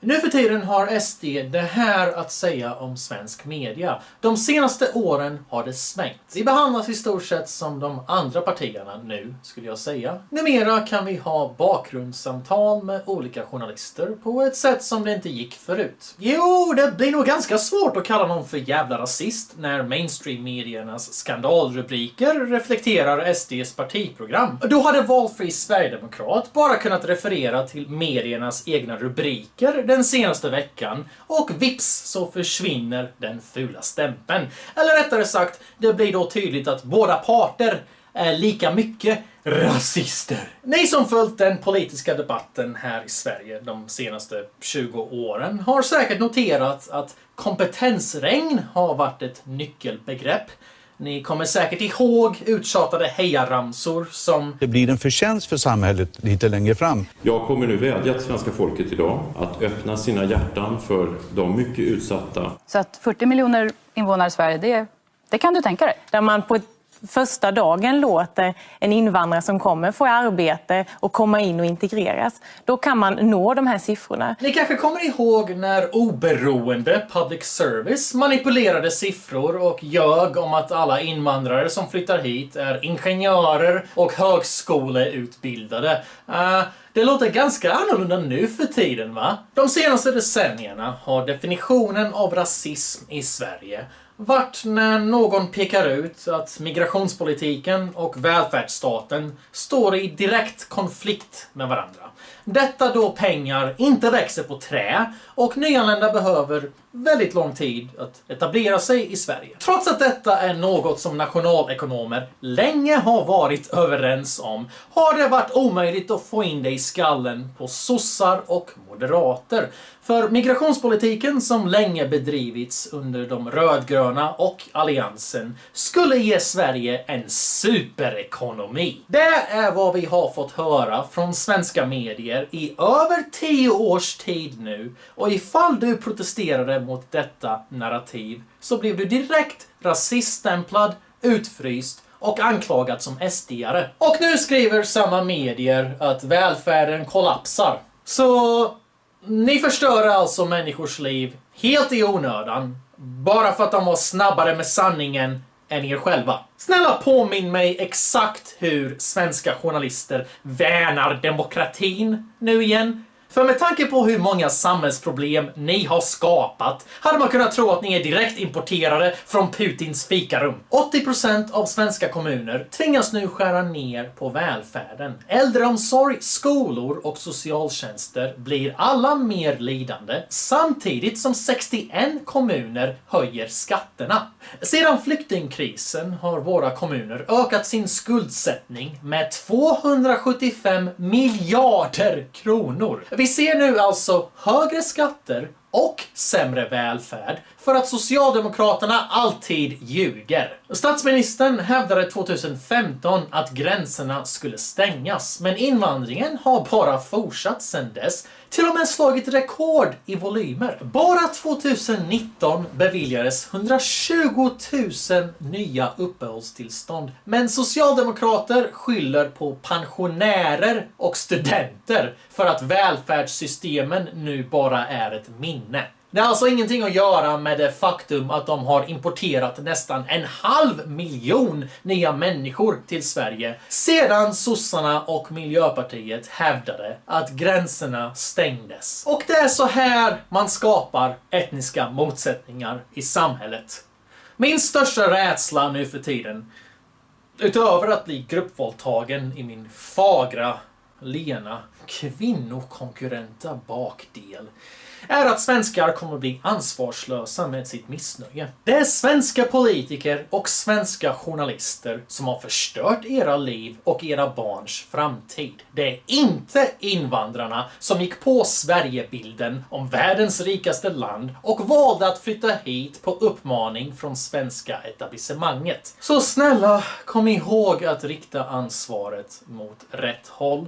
Nu för tiden har SD det här att säga om svensk media. De senaste åren har det svängt. Vi behandlas i stort sett som de andra partierna nu, skulle jag säga. Numera kan vi ha bakgrundssamtal med olika journalister på ett sätt som det inte gick förut. Jo, det blir nog ganska svårt att kalla någon för jävla rasist när mainstream-mediernas skandalrubriker reflekterar SDs partiprogram. Då hade valfri Sverigedemokrat bara kunnat referera till mediernas egna rubriker den senaste veckan och vips så försvinner den fula stämpeln. Eller rättare sagt, det blir då tydligt att båda parter är lika mycket rasister. Ni som följt den politiska debatten här i Sverige de senaste 20 åren har säkert noterat att kompetensregn har varit ett nyckelbegrepp. Ni kommer säkert ihåg uttjatade hejaramsor som det blir en förtjänst för samhället lite längre fram. Jag kommer nu vädja till svenska folket idag att öppna sina hjärtan för de mycket utsatta. Så att 40 miljoner invånare i Sverige, det kan du tänka dig? Där man på första dagen låter en invandrare som kommer få arbete och komma in och integreras. Då kan man nå de här siffrorna. Ni kanske kommer ihåg när oberoende public service manipulerade siffror och ljög om att alla invandrare som flyttar hit är ingenjörer och högskoleutbildade. Det låter ganska annorlunda nu för tiden, va? De senaste decennierna har definitionen av rasism i Sverige vart när någon pekar ut att migrationspolitiken och välfärdsstaten står i direkt konflikt med varandra. Detta då pengar inte växer på trä och nyanlända behöver väldigt lång tid att etablera sig i Sverige. Trots att detta är något som nationalekonomer länge har varit överens om har det varit omöjligt att få in det i skallen på sossar och moderater. För migrationspolitiken som länge bedrivits under de rödgröna och alliansen skulle ge Sverige en superekonomi. Det är vad vi har fått höra från svenska medier i över 10 års tid nu, och ifall du protesterade mot detta narrativ så blev du direkt rasiststämplad, utfryst och anklagad som SD-are. Och nu skriver samma medier att välfärden kollapsar. Så ni förstör alltså människors liv helt i onödan bara för att de var snabbare med sanningen än er själva. Snälla påminn mig exakt hur svenska journalister värnar demokratin nu igen. För med tanke på hur många samhällsproblem ni har skapat hade man kunnat tro att ni är direkt importerade från Putins fikarum. 80% av svenska kommuner tvingas nu skära ner på välfärden. Äldreomsorg, skolor och socialtjänster blir alla mer lidande samtidigt som 61 kommuner höjer skatterna. Sedan flyktingkrisen har våra kommuner ökat sin skuldsättning med 275 miljarder kronor. Vi ser nu alltså högre skatter och sämre välfärd för att Socialdemokraterna alltid ljuger. Statsministern hävdade 2015 att gränserna skulle stängas, men invandringen har bara fortsatt sedan dess, till och med slagit rekord i volymer. Bara 2019 beviljades 120 000 nya uppehållstillstånd, men socialdemokrater skyller på pensionärer och studenter för att välfärdssystemen nu bara är ett minne. Det har alltså ingenting att göra med det faktum att de har importerat nästan 500 000 nya människor till Sverige sedan sossarna och Miljöpartiet hävdade att gränserna stängdes. Och det är så här man skapar etniska motsättningar i samhället. Min största rädsla nu för tiden, utöver att bli gruppvåldtagen i min fagra, lena, kvinnokonkurrenta bakdel, är att svenskar kommer att bli ansvarslösa med sitt missnöje. Det är svenska politiker och svenska journalister som har förstört era liv och era barns framtid. Det är inte invandrarna som gick på Sverigebilden om världens rikaste land och valde att flytta hit på uppmaning från svenska etablissemanget. Så snälla, kom ihåg att rikta ansvaret mot rätt håll.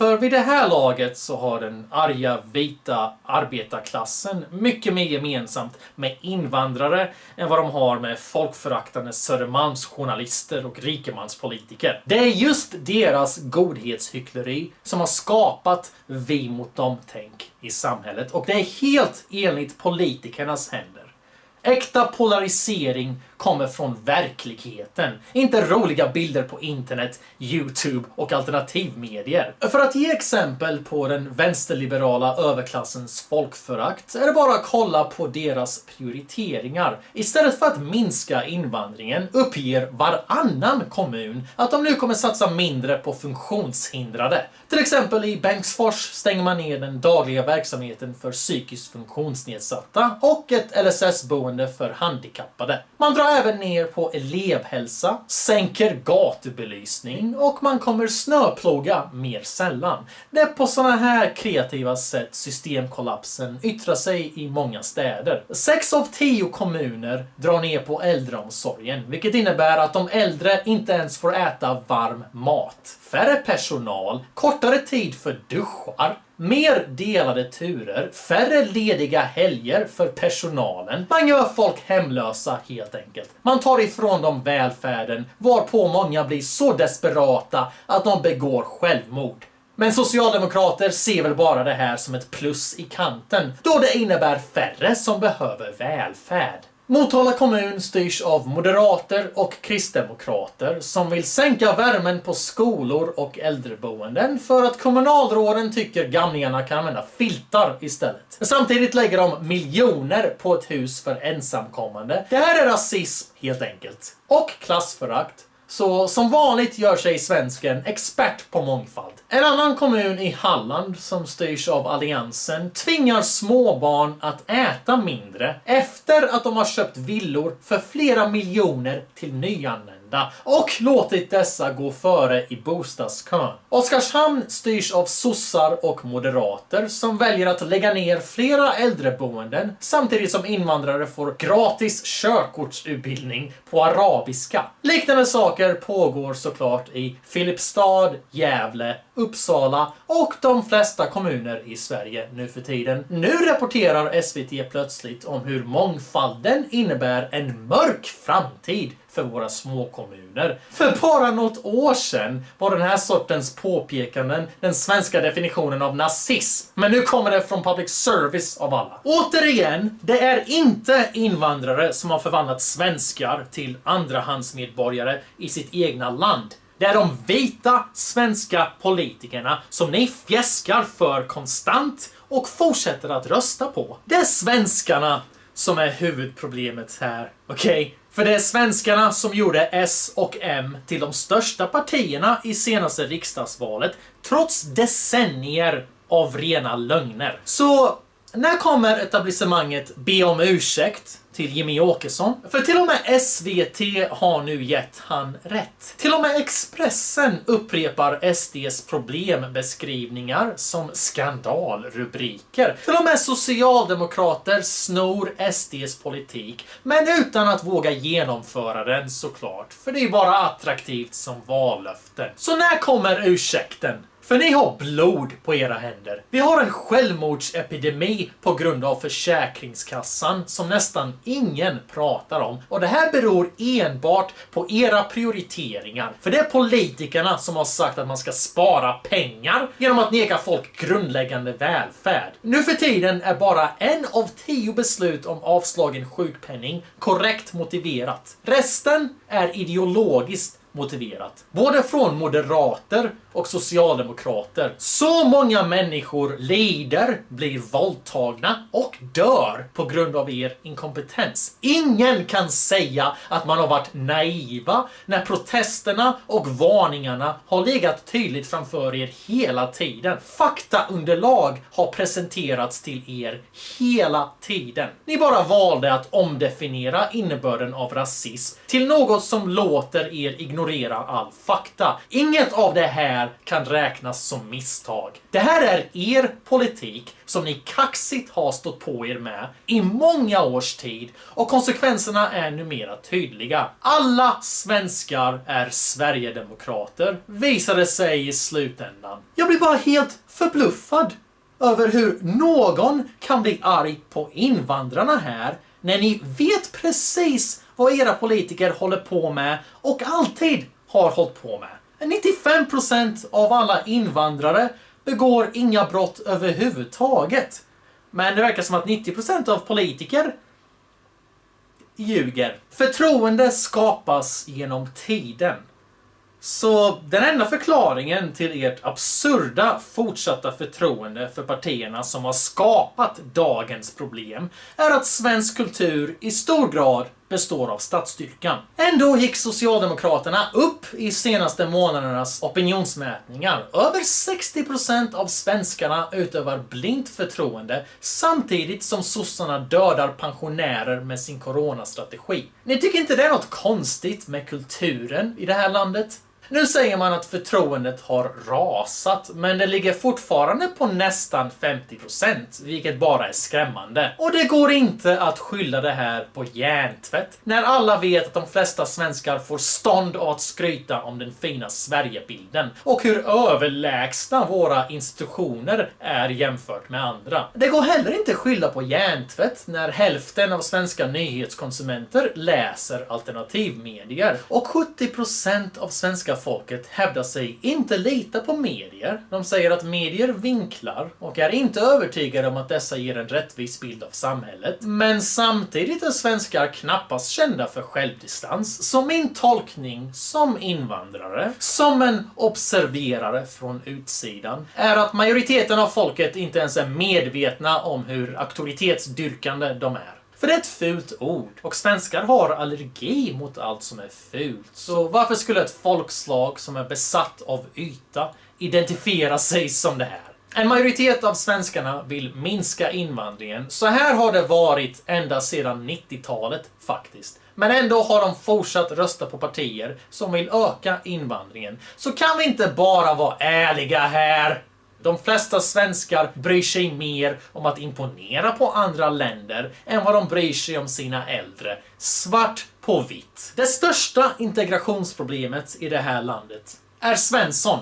För vid det här laget så har den arga vita arbetarklassen mycket mer gemensamt med invandrare än vad de har med folkföraktande Södermalmsjournalister och rikemanspolitiker. Det är just deras godhetshyckleri som har skapat vi mot dem-tänk i samhället, och det är helt enligt politikernas händer. Äkta polarisering kommer från verkligheten, inte roliga bilder på internet, YouTube och alternativmedier. För att ge exempel på den vänsterliberala överklassens folkförakt är det bara att kolla på deras prioriteringar. Istället för att minska invandringen uppger varannan kommun att de nu kommer satsa mindre på funktionshindrade. Till exempel i Bengtsfors stänger man ner den dagliga verksamheten för psykiskt funktionsnedsatta och ett LSS-boende för handikappade. Man drar även ner på elevhälsa, sänker gatubelysning och man kommer snöploga mer sällan. Det är på sådana här kreativa sätt systemkollapsen yttrar sig i många städer. 6 av 10 kommuner drar ner på äldreomsorgen, vilket innebär att de äldre inte ens får äta varm mat. Färre personal, kortare tid för duschar, mer delade turer, färre lediga helger för personalen. Man gör folk hemlösa helt enkelt. Man tar ifrån dem välfärden, varpå många blir så desperata att de begår självmord. Men socialdemokrater ser väl bara det här som ett plus i kanten, då det innebär färre som behöver välfärd. Motala kommun styrs av moderater och kristdemokrater som vill sänka värmen på skolor och äldreboenden för att kommunalråden tycker gamlingarna kan använda filtar istället. Samtidigt lägger de miljoner på ett hus för ensamkommande. Det här är rasism helt enkelt. Och klassförakt. Så som vanligt gör sig svensken expert på mångfald. En annan kommun i Halland som styrs av Alliansen tvingar småbarn att äta mindre efter att de har köpt villor för flera miljoner till nyanlända och låtit dessa gå före i bostadskön. Oskarshamn styrs av sossar och moderater som väljer att lägga ner flera äldreboenden samtidigt som invandrare får gratis körkortsutbildning på arabiska. Liknande saker pågår såklart i Filipstad, Gävle, Uppsala och de flesta kommuner i Sverige nu för tiden. Nu rapporterar SVT plötsligt om hur mångfalden innebär en mörk framtid för våra små kommuner. För bara något år sedan var den här sortens påpekanden den svenska definitionen av nazism. Men nu kommer det från public service av alla. Återigen, det är inte invandrare som har förvandlat svenskar till andrahandsmedborgare i sitt egna land. Det är de vita svenska politikerna som ni fjäskar för konstant och fortsätter att rösta på. Det är svenskarna som är huvudproblemet här, okej? För det är svenskarna som gjorde S och M till de största partierna i senaste riksdagsvalet, trots decennier av rena lögner. Så när kommer etablissemanget be om ursäkt till Jimmy Åkesson? För till och med SVT har nu gett han rätt. Till och med Expressen upprepar SDs problembeskrivningar som skandalrubriker. Till och med socialdemokrater snor SDs politik, men utan att våga genomföra den såklart. För det är bara attraktivt som vallöften. Så när kommer ursäkten? För ni har blod på era händer. Vi har en självmordsepidemi på grund av Försäkringskassan som nästan ingen pratar om. Och det här beror enbart på era prioriteringar. För det är politikerna som har sagt att man ska spara pengar genom att neka folk grundläggande välfärd. Nu för tiden är bara 1 av 10 beslut om avslagen sjukpenning korrekt motiverat. Resten är ideologiskt motiverat. Både från moderater och socialdemokrater. Så många människor lider, blir våldtagna och dör på grund av er inkompetens. Ingen kan säga att man har varit naiva när protesterna och varningarna har legat tydligt framför er hela tiden. Faktaunderlag har presenterats till er hela tiden. Ni bara valde att omdefiniera innebörden av rasism till något som låter er ignorera ignorerar all fakta. Inget av det här kan räknas som misstag. Det här är er politik som ni kaxigt har stått på er med i många års tid och konsekvenserna är numera tydliga. Alla svenskar är Sverigedemokrater, visade sig i slutändan. Jag blir bara helt förbluffad över hur någon kan bli arg på invandrarna här när ni vet precis vad era politiker håller på med och alltid har hållit på med. 95% av alla invandrare begår inga brott överhuvudtaget. Men det verkar som att 90% av politiker ljuger. Förtroende skapas genom tiden. Så den enda förklaringen till ert absurda fortsatta förtroende för partierna som har skapat dagens problem är att svensk kultur i stor grad består av statsstyrkan. Ändå gick Socialdemokraterna upp i senaste månadernas opinionsmätningar. Över 60% av svenskarna utövar blint förtroende samtidigt som sossarna dödar pensionärer med sin coronastrategi. Ni tycker inte det är något konstigt med kulturen i det här landet? Nu säger man att förtroendet har rasat, men det ligger fortfarande på nästan 50%, vilket bara är skrämmande. Och det går inte att skylla det här på hjärntvätt, när alla vet att de flesta svenskar får stånd av att skryta om den fina Sverigebilden och hur överlägsna våra institutioner är jämfört med andra. Det går heller inte att skylla på hjärntvätt när hälften av svenska nyhetskonsumenter läser alternativmedier och 70% av svenska folket hävdar sig inte lita på medier. De säger att medier vinklar och är inte övertygade om att dessa ger en rättvis bild av samhället. Men samtidigt är svenskar knappast kända för självdistans. Så min tolkning som invandrare, som en observerare från utsidan, är att majoriteten av folket inte ens är medvetna om hur auktoritetsdyrkande de är. För det är ett fult ord och svenskar har allergi mot allt som är fult. Så varför skulle ett folkslag som är besatt av yta identifiera sig som det här? En majoritet av svenskarna vill minska invandringen. Så här har det varit ända sedan 90-talet faktiskt. Men ändå har de fortsatt rösta på partier som vill öka invandringen. Så kan vi inte bara vara ärliga här? De flesta svenskar bryr sig mer om att imponera på andra länder än vad de bryr sig om sina äldre. Svart på vitt. Det största integrationsproblemet i det här landet är Svensson.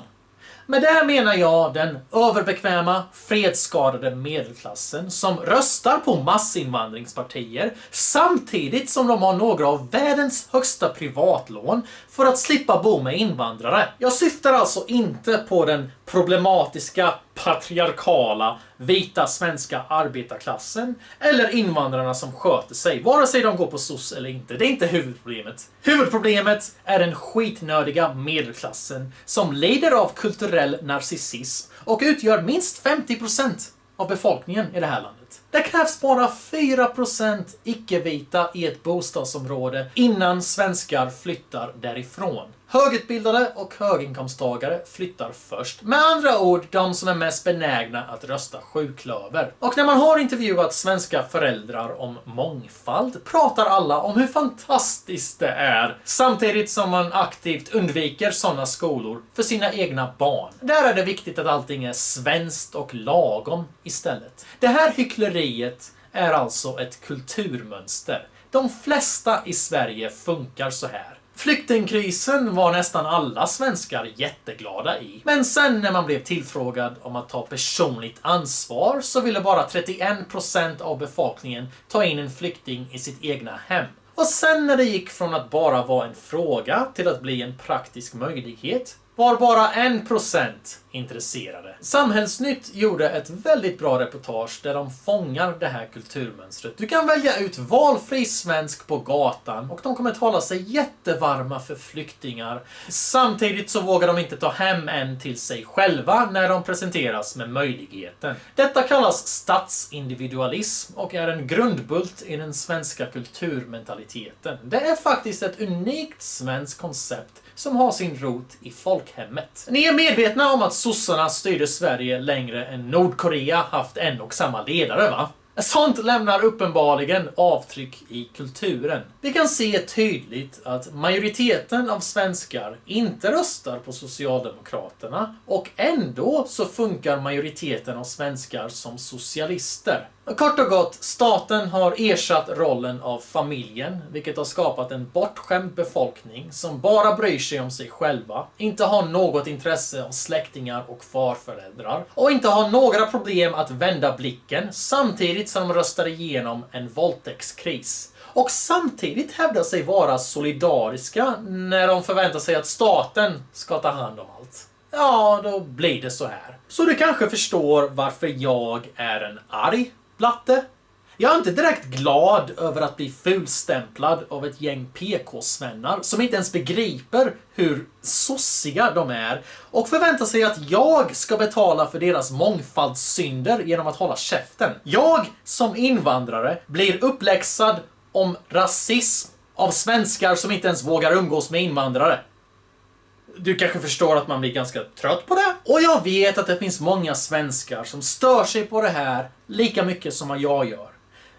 Med det här menar jag den överbekväma, fredsskadade medelklassen som röstar på massinvandringspartier samtidigt som de har några av världens högsta privatlån för att slippa bo med invandrare. Jag syftar alltså inte på den problematiska, patriarkala, vita svenska arbetarklassen eller invandrarna som sköter sig, vare sig de går på SOS eller inte. Det är inte huvudproblemet. Huvudproblemet är den skitnördiga medelklassen som lider av kulturell narcissism och utgör minst 50% av befolkningen i det här landet. Det krävs bara 4% icke-vita i ett bostadsområde innan svenskar flyttar därifrån. Högutbildade och höginkomsttagare flyttar först. Med andra ord, de som är mest benägna att rösta sjuklöver. Och när man har intervjuat svenska föräldrar om mångfald pratar alla om hur fantastiskt det är. Samtidigt som man aktivt undviker sådana skolor för sina egna barn. Där är det viktigt att allting är svenskt och lagom istället. Det här hyckleriet är alltså ett kulturmönster. De flesta i Sverige funkar så här. Flyktingkrisen var nästan alla svenskar jätteglada i. Men sen när man blev tillfrågad om att ta personligt ansvar så ville bara 31% av befolkningen ta in en flykting i sitt egna hem. Och sen när det gick från att bara vara en fråga till att bli en praktisk möjlighet var bara 1% intresserade. Samhällsnytt gjorde ett väldigt bra reportage där de fångar det här kulturmönstret. Du kan välja ut valfri svensk på gatan och de kommer tala sig jättevarma för flyktingar. Samtidigt så vågar de inte ta hem en till sig själva när de presenteras med möjligheten. Detta kallas statsindividualism och är en grundbult i den svenska kulturmentaliteten. Det är faktiskt ett unikt svenskt koncept som har sin rot i folkhemmet. Ni är medvetna om att sossarna styrde Sverige längre än Nordkorea haft en och samma ledare, va? Sånt lämnar uppenbarligen avtryck i kulturen. Vi kan se tydligt att majoriteten av svenskar inte röstar på Socialdemokraterna och ändå så funkar majoriteten av svenskar som socialister. Kort och gott, staten har ersatt rollen av familjen, vilket har skapat en bortskämd befolkning som bara bryr sig om sig själva, inte har något intresse av släktingar och farföräldrar och inte har några problem att vända blicken samtidigt som de röstar igenom en våldtäktskris. Och samtidigt hävdar sig vara solidariska när de förväntar sig att staten ska ta hand om allt. Ja, då blir det så här. Så du kanske förstår varför jag är en arg blatte. Jag är inte direkt glad över att bli fulstämplad av ett gäng PK-svennar som inte ens begriper hur sossiga de är och förväntar sig att jag ska betala för deras mångfaldssynder genom att hålla käften. Jag som invandrare blir uppläxad om rasism av svenskar som inte ens vågar umgås med invandrare. Du kanske förstår att man blir ganska trött på det. Och jag vet att det finns många svenskar som stör sig på det här lika mycket som vad jag gör.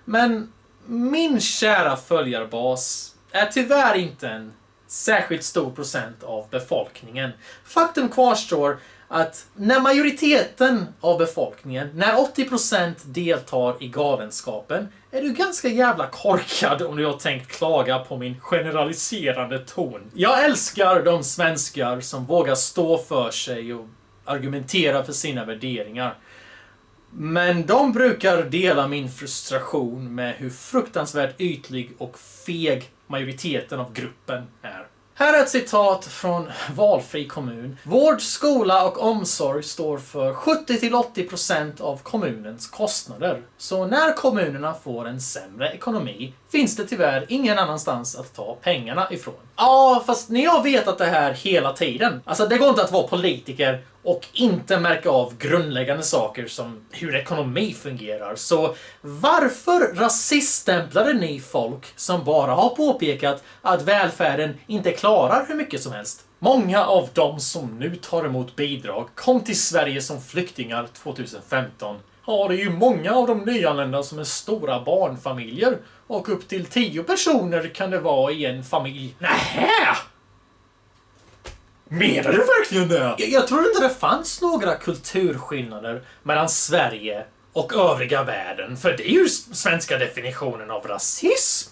Men min kära följarbas är tyvärr inte en särskilt stor procent av befolkningen. Faktum kvarstår att när majoriteten av befolkningen, när 80% deltar i galenskapen, är du ganska jävla korkad om du har tänkt klaga på min generaliserande ton. Jag älskar de svenskar som vågar stå för sig och argumentera för sina värderingar. Men de brukar dela min frustration med hur fruktansvärt ytlig och feg majoriteten av gruppen är. Här är ett citat från valfri kommun. Vård, skola och omsorg står för 70-80% av kommunens kostnader. Så när kommunerna får en sämre ekonomi finns det tyvärr ingen annanstans att ta pengarna ifrån. Ja, fast ni har vetat det här hela tiden. Alltså det går inte att vara politiker och inte märka av grundläggande saker som hur ekonomi fungerar. Så varför rasiststämplade ni folk som bara har påpekat att välfärden inte klarar hur mycket som helst? Många av dem som nu tar emot bidrag kom till Sverige som flyktingar 2015. Ja, det är ju många av de nyanlända som är stora barnfamiljer och upp till 10 personer kan det vara i en familj. Nähä! Menar du verkligen det? Jag tror inte det fanns några kulturskillnader mellan Sverige och övriga världen, för det är ju svenska definitionen av rasism.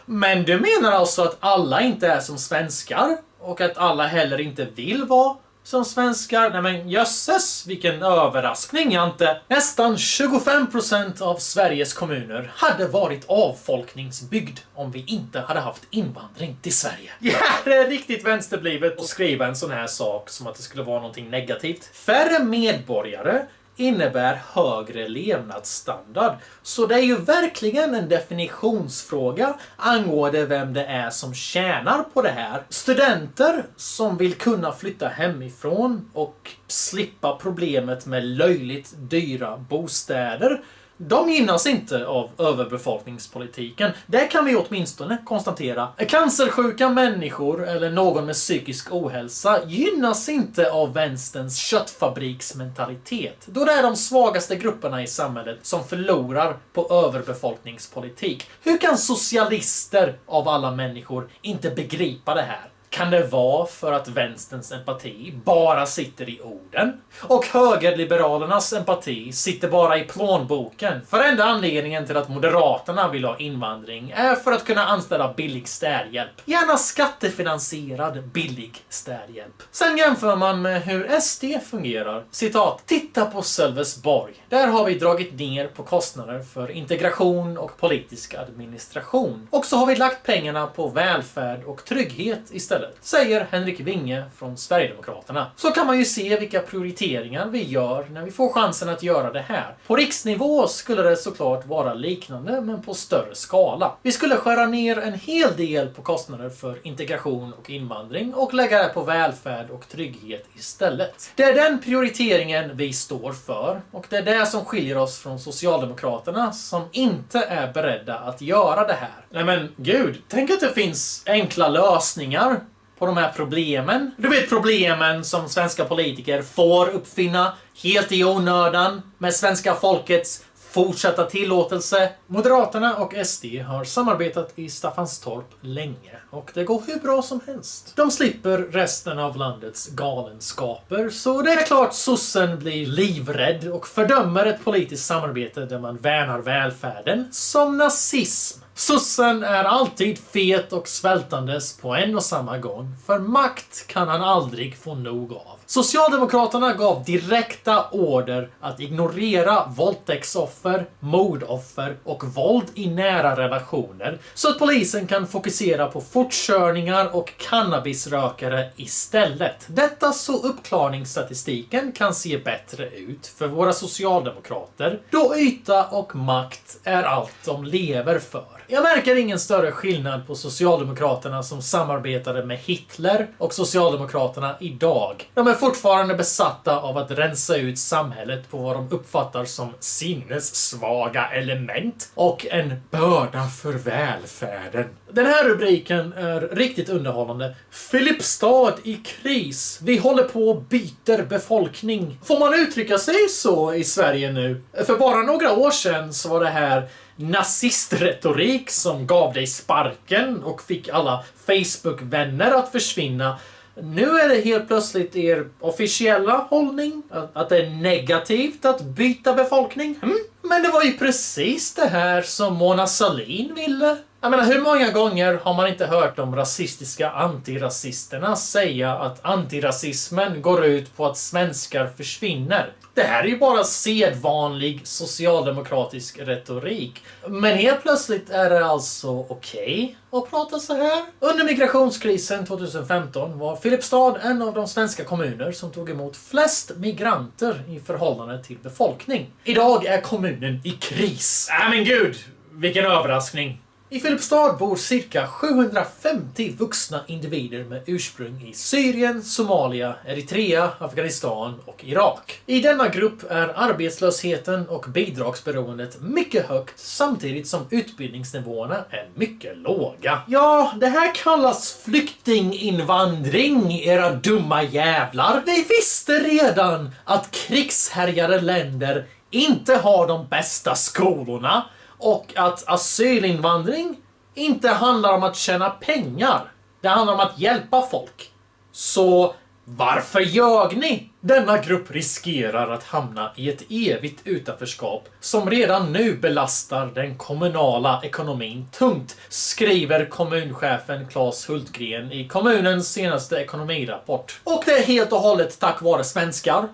Men du menar alltså att alla inte är som svenskar och att alla heller inte vill vara som svenskar? Nej men jösses, vilken överraskning jag inte. Nästan 25% av Sveriges kommuner hade varit avfolkningsbygd om vi inte hade haft invandring till Sverige. Ja, det är riktigt vänsterblivet att skriva en sån här sak som att det skulle vara någonting negativt. Färre medborgare innebär högre levnadsstandard. Så det är ju verkligen en definitionsfråga angående vem det är som tjänar på det här. Studenter som vill kunna flytta hemifrån och slippa problemet med löjligt dyra bostäder, de gynnas inte av överbefolkningspolitiken. Det kan vi åtminstone konstatera. Cancersjuka människor eller någon med psykisk ohälsa gynnas inte av vänsterns köttfabriksmentalitet. Då det är de svagaste grupperna i samhället som förlorar på överbefolkningspolitik. Hur kan socialister av alla människor inte begripa det här? Kan det vara för att vänsterns empati bara sitter i orden? Och högerliberalernas empati sitter bara i plånboken? För enda anledningen till att Moderaterna vill ha invandring är för att kunna anställa billig städhjälp. Gärna skattefinansierad billig städhjälp. Sen jämför man med hur SD fungerar. Citat: titta på Sölvesborg. Där har vi dragit ner på kostnader för integration och politisk administration. Och så har vi lagt pengarna på välfärd och trygghet istället. Säger Henrik Winge från Sverigedemokraterna. Så kan man ju se vilka prioriteringar vi gör när vi får chansen att göra det här. På riksnivå skulle det såklart vara liknande, men på större skala. Vi skulle skära ner en hel del på kostnader för integration och invandring och lägga det på välfärd och trygghet istället. Det är den prioriteringen vi står för, och det är det som skiljer oss från Socialdemokraterna som inte är beredda att göra det här. Nej men gud, tänk att det finns enkla lösningar på de här problemen. Du vet problemen som svenska politiker får uppfinna helt i onödan med svenska folkets fortsatta tillåtelse. Moderaterna och SD har samarbetat i Staffanstorp länge och det går hur bra som helst. De slipper resten av landets galenskaper, så det är klart sossen blir livrädd och fördömer ett politiskt samarbete där man värnar välfärden som nazism. Sossen är alltid fet och svältandes på en och samma gång, för makt kan han aldrig få nog av. Socialdemokraterna gav direkta order att ignorera våldtäktsoffer, mordoffer och våld i nära relationer så att polisen kan fokusera på fortkörningar och cannabisrökare istället. Detta så uppklarningsstatistiken kan se bättre ut för våra socialdemokrater, då yta och makt är allt de lever för. Jag märker ingen större skillnad på Socialdemokraterna som samarbetade med Hitler och Socialdemokraterna idag. De är fortfarande besatta av att rensa ut samhället på vad de uppfattar som sinnessvaga element och en börda för välfärden. Den här rubriken är riktigt underhållande. Filipstad i kris. Vi håller på att byta befolkning. Får man uttrycka sig så i Sverige nu? För bara några år sedan så var det här nazistretorik som gav dig sparken och fick alla Facebook-vänner att försvinna. Nu är det helt plötsligt er officiella hållning att det är negativt att byta befolkning. Men det var ju precis det här som Mona Sahlin ville. Jag menar, hur många gånger har man inte hört de rasistiska antirasisterna säga att antirasismen går ut på att svenskar försvinner? Det här är ju bara sedvanlig socialdemokratisk retorik. Men helt plötsligt är det alltså okej att prata så här. Under migrationskrisen 2015 var Filipstad en av de svenska kommuner som tog emot flest migranter i förhållande till befolkning. Idag är kommunen i kris. Men gud, vilken överraskning. I Filipstad bor cirka 750 vuxna individer med ursprung i Syrien, Somalia, Eritrea, Afghanistan och Irak. I denna grupp är arbetslösheten och bidragsberoendet mycket högt samtidigt som utbildningsnivåerna är mycket låga. Ja, det här kallas flyktinginvandring, era dumma jävlar. Vi visste redan att krigshärjade länder inte har de bästa skolorna. Och att asylinvandring inte handlar om att tjäna pengar. Det handlar om att hjälpa folk. Så varför ljög ni? Denna grupp riskerar att hamna i ett evigt utanförskap som redan nu belastar den kommunala ekonomin tungt, skriver kommunchefen Claes Hultgren i kommunens senaste ekonomirapport. Och det är helt och hållet tack vare svenskar.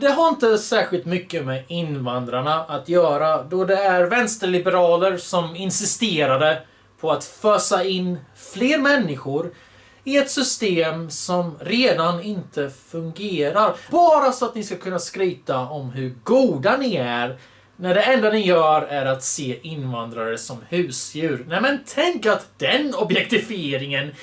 Det har inte särskilt mycket med invandrarna att göra, då det är vänsterliberaler som insisterade på att fösa in fler människor i ett system som redan inte fungerar. Bara så att ni ska kunna skryta om hur goda ni är, när det enda ni gör är att se invandrare som husdjur. Nej, men tänk att den objektifieringen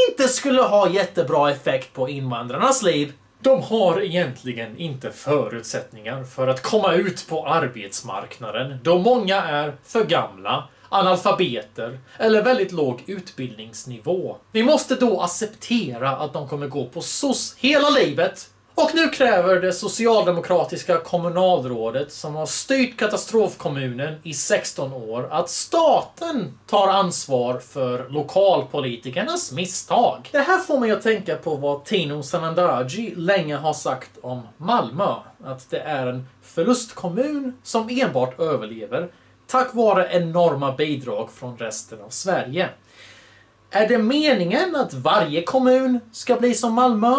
inte skulle ha jättebra effekt på invandrarnas liv. De har egentligen inte förutsättningar för att komma ut på arbetsmarknaden, då många är för gamla, analfabeter eller väldigt låg utbildningsnivå. Vi måste då acceptera att de kommer gå på SOS hela livet. Och nu kräver det socialdemokratiska kommunalrådet som har styrt katastrofkommunen i 16 år att staten tar ansvar för lokalpolitikernas misstag. Det här får mig att tänka på vad Tino Sanandaji länge har sagt om Malmö. Att det är en förlustkommun som enbart överlever tack vare enorma bidrag från resten av Sverige. Är det meningen att varje kommun ska bli som Malmö?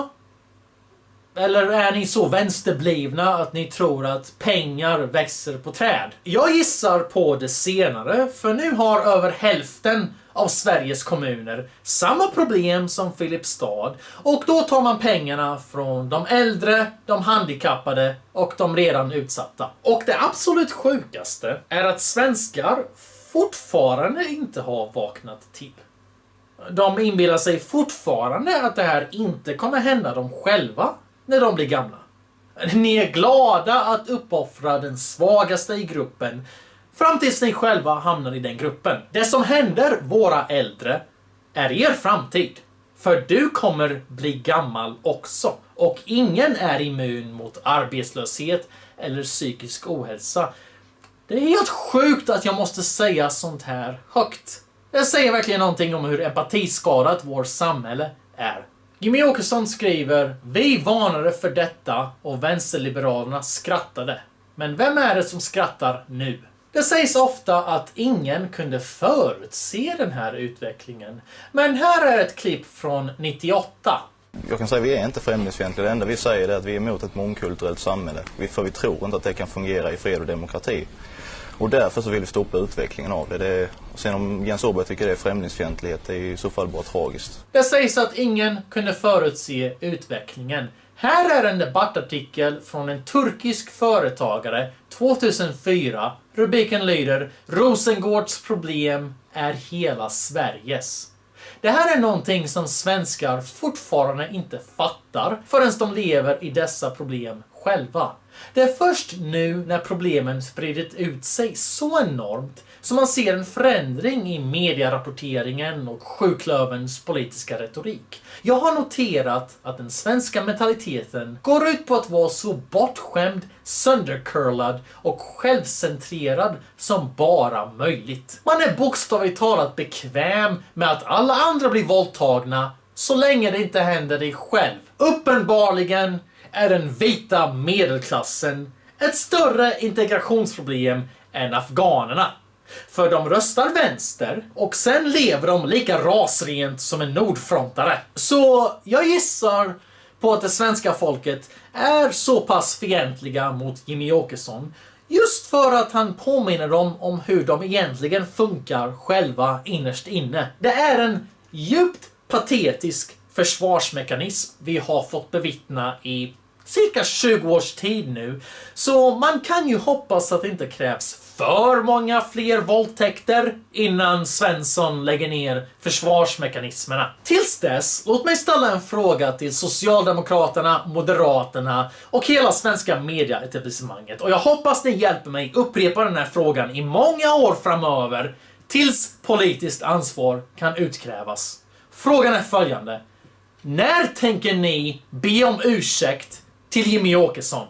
Eller är ni så vänsterblivna att ni tror att pengar växer på träd? Jag gissar på det senare, för nu har över hälften av Sveriges kommuner samma problem som Filipstad. Och då tar man pengarna från de äldre, de handikappade och de redan utsatta. Och det absolut sjukaste är att svenskar fortfarande inte har vaknat till. De inbillar sig fortfarande att det här inte kommer hända dem själva när de blir gamla. Ni är glada att uppoffra den svagaste i gruppen fram tills ni själva hamnar i den gruppen. Det som händer våra äldre är er framtid. För du kommer bli gammal också. Och ingen är immun mot arbetslöshet eller psykisk ohälsa. Det är helt sjukt att jag måste säga sånt här högt. Det säger verkligen någonting om hur empatiskadat vårt samhälle är. Jimmie Åkesson skriver: vi varnade för detta och vänsterliberalerna skrattade. Men vem är det som skrattar nu? Det sägs ofta att ingen kunde förutse den här utvecklingen. Men här är ett klipp från 98. Jag kan säga att vi är inte främlingsfientliga. Det enda vi säger är att vi är emot ett mångkulturellt samhälle. För vi tror inte att det kan fungera i fred och demokrati. Och därför så vill vi stoppa utvecklingen av det. Sen om Jens Åberg tycker det är främlingsfientlighet, det är i så fall bara tragiskt. Det sägs att ingen kunde förutse utvecklingen. Här är en debattartikel från en turkisk företagare 2004. Rubriken lyder: Rosengårds problem är hela Sveriges. Det här är någonting som svenskar fortfarande inte fattar förrän de lever i dessa problem själva. Det är först nu när problemen spridit ut sig så enormt som man ser en förändring i medierapporteringen och sjuklöverns politiska retorik. Jag har noterat att den svenska mentaliteten går ut på att vara så bortskämd, söndercurlad och självcentrerad som bara möjligt. Man är bokstavligt talat bekväm med att alla andra blir våldtagna så länge det inte händer dig själv. Uppenbarligen är den vita medelklassen ett större integrationsproblem än afghanerna. För de röstar vänster och sen lever de lika rasrent som en nordfrontare. Så jag gissar på att det svenska folket är så pass fientliga mot Jimmie Åkesson just för att han påminner dem om hur de egentligen funkar själva innerst inne. Det är en djupt patetisk försvarsmekanism vi har fått bevittna i cirka 20 års tid nu. Så man kan ju hoppas att det inte krävs för många fler våldtäkter innan Svensson lägger ner försvarsmekanismerna. Tills dess, låt mig ställa en fråga till Socialdemokraterna, Moderaterna och hela svenska mediaetablissemanget. Och jag hoppas ni hjälper mig upprepa den här frågan i många år framöver tills politiskt ansvar kan utkrävas. Frågan är följande: när tänker ni be om ursäkt till Jimmie Åkesson?